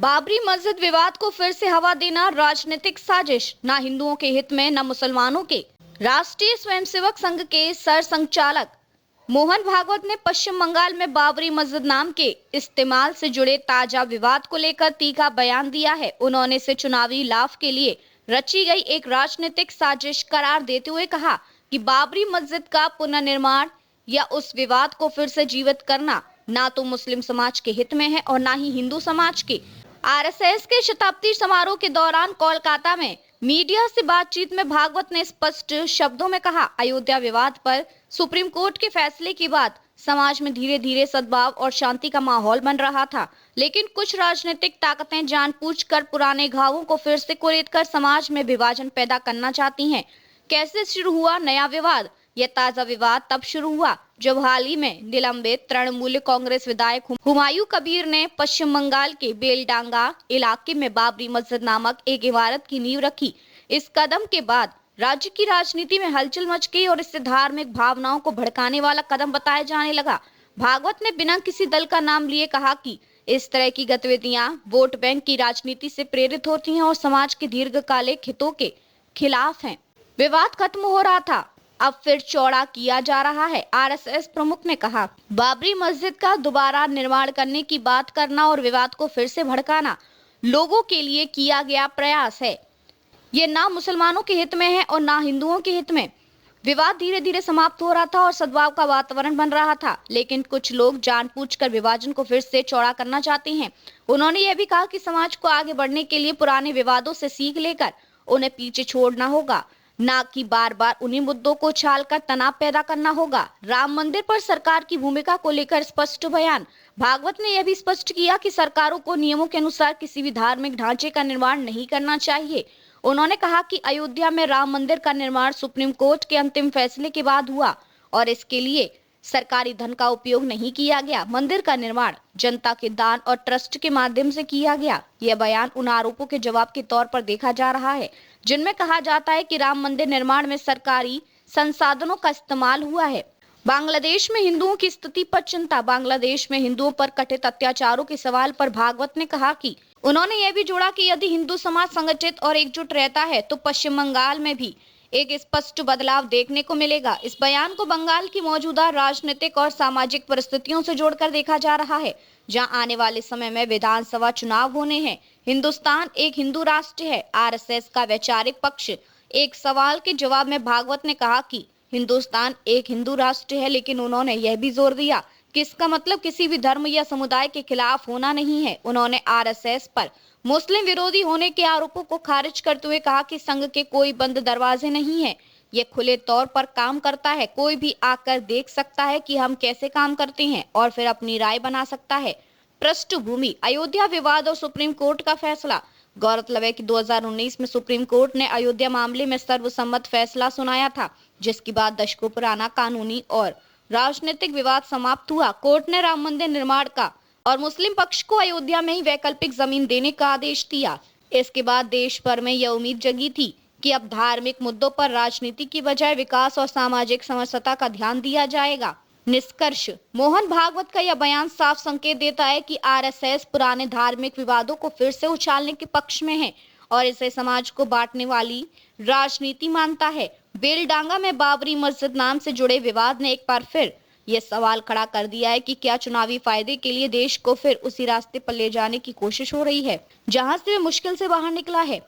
बाबरी मस्जिद विवाद को फिर से हवा देना राजनीतिक साजिश, ना हिंदुओं के हित में न मुसलमानों के। राष्ट्रीय स्वयंसेवक संघ के सरसंघचालक मोहन भागवत ने पश्चिम बंगाल में बाबरी मस्जिद नाम के इस्तेमाल से जुड़े ताजा विवाद को लेकर तीखा बयान दिया है। उन्होंने इसे चुनावी लाभ के लिए रची गई एक राजनीतिक साजिश करार देते हुए कहा कि बाबरी मस्जिद का पुनर्निर्माण या उस विवाद को फिर से जीवित करना ना तो मुस्लिम समाज के हित में है और ना ही हिंदू समाज के। आरएसएस के शताब्दी समारोह के दौरान कोलकाता में मीडिया से बातचीत में भागवत ने स्पष्ट शब्दों में कहा, अयोध्या विवाद पर सुप्रीम कोर्ट के फैसले के बाद समाज में धीरे धीरे सद्भाव और शांति का माहौल बन रहा था, लेकिन कुछ राजनीतिक ताकतें जानबूझकर पुराने घावों को फिर से कुरेदकर समाज में विभाजन पैदा करना चाहती हैं। कैसे शुरू हुआ नया विवाद? यह ताजा विवाद तब शुरू हुआ जब हाल ही में निलंबित तृणमूल कांग्रेस विधायक हुमायूं कबीर ने पश्चिम बंगाल के बेलडांगा इलाके में बाबरी मस्जिद नामक एक इमारत की नींव रखी। इस कदम के बाद राज्य की राजनीति में हलचल मच गई और इसे धार्मिक भावनाओं को भड़काने वाला कदम बताया जाने लगा। भागवत ने बिना किसी दल का नाम लिए कहा कि इस तरह की गतिविधियां वोट बैंक की राजनीति से प्रेरित होती हैं और समाज के दीर्घकालिक हितों के खिलाफ हैं। विवाद खत्म हो रहा था, अब फिर चौड़ा किया जा रहा है। आरएसएस प्रमुख ने कहा, बाबरी मस्जिद का दोबारा निर्माण करने की बात करना और विवाद को फिर से भड़काना लोगों के लिए किया गया प्रयास है। ये ना मुसलमानों के हित में है और ना हिंदुओं के हित में। विवाद धीरे धीरे समाप्त हो रहा था और सद्भाव का वातावरण बन रहा था, लेकिन कुछ लोग जानबूझकर विभाजन को फिर से चौड़ा करना चाहते हैं। उन्होंने यह भी कहा कि समाज को आगे बढ़ने के लिए पुराने विवादों से सीख लेकर उन्हें पीछे छोड़ना होगा, ना कि बार बार उन्हीं मुद्दों को उछालकर तनाव पैदा करना होगा। राम मंदिर पर सरकार की भूमिका को लेकर स्पष्ट बयान। भागवत ने यह भी स्पष्ट किया कि सरकारों को नियमों के अनुसार किसी भी धार्मिक ढांचे का निर्माण नहीं करना चाहिए। उन्होंने कहा कि अयोध्या में राम मंदिर का निर्माण सुप्रीम कोर्ट के अंतिम फैसले के बाद हुआ और इसके लिए सरकारी धन का उपयोग नहीं किया गया। मंदिर का निर्माण जनता के दान और ट्रस्ट के माध्यम से किया गया। यह बयान उन आरोपों के जवाब के तौर पर देखा जा रहा है जिनमें कहा जाता है कि राम मंदिर निर्माण में सरकारी संसाधनों का इस्तेमाल हुआ है। बांग्लादेश में हिंदुओं की स्थिति पर चिंता। बांग्लादेश में हिंदुओं पर कथित अत्याचारों के सवाल पर भागवत ने कहा कि उन्होंने यह भी जोड़ा कि यदि हिंदू समाज संगठित और एकजुट रहता है तो पश्चिम बंगाल में भी एक स्पष्ट बदलाव देखने को मिलेगा। इस बयान को बंगाल की मौजूदा राजनीतिक और सामाजिक परिस्थितियों से जोड़कर देखा जा रहा है, जहां आने वाले समय में विधानसभा चुनाव होने हैं। हिंदुस्तान एक हिंदू राष्ट्र है, आरएसएस का वैचारिक पक्ष। एक सवाल के जवाब में भागवत ने कहा कि हिंदुस्तान एक हिंदू राष्ट्र है, लेकिन उन्होंने यह भी जोर दिया कि इसका मतलब किसी भी धर्म या समुदाय के खिलाफ होना नहीं है। उन्होंने आरएसएस पर मुस्लिम विरोधी होने के आरोपों को खारिज करते हुए कहा कि संघ के कोई बंद दरवाजे नहीं है, ये खुले तौर पर काम करता है। कोई भी आकर देख सकता है कि हम कैसे काम करते हैं और फिर अपनी राय बना सकता है। पृष्ठभूमि, अयोध्या विवाद और सुप्रीम कोर्ट का फैसला। गौरतलब है कि 2019 में सुप्रीम कोर्ट ने अयोध्या मामले में सर्वसम्मत फैसला सुनाया था, जिसके बाद दशकों पुराना कानूनी और राजनीतिक विवाद समाप्त हुआ। कोर्ट ने राम मंदिर निर्माण का और मुस्लिम पक्ष को अयोध्या में ही वैकल्पिक जमीन देने का आदेश दिया। इसके बाद देश भर में यह उम्मीद जगी थी कि अब धार्मिक मुद्दों पर राजनीति की बजाय विकास और सामाजिक समरसता का ध्यान दिया जाएगा। निष्कर्ष, मोहन भागवत का यह बयान साफ संकेत देता है कि आरएसएस पुराने धार्मिक विवादों को फिर से उछालने के पक्ष में है और इसे समाज को बांटने वाली राजनीति मानता है। बेलडांगा में बाबरी मस्जिद नाम से जुड़े विवाद ने एक बार फिर यह सवाल खड़ा कर दिया है कि क्या चुनावी फायदे के लिए देश को फिर उसी रास्ते पर ले जाने की कोशिश हो रही है जहां से वे मुश्किल से बाहर निकला है।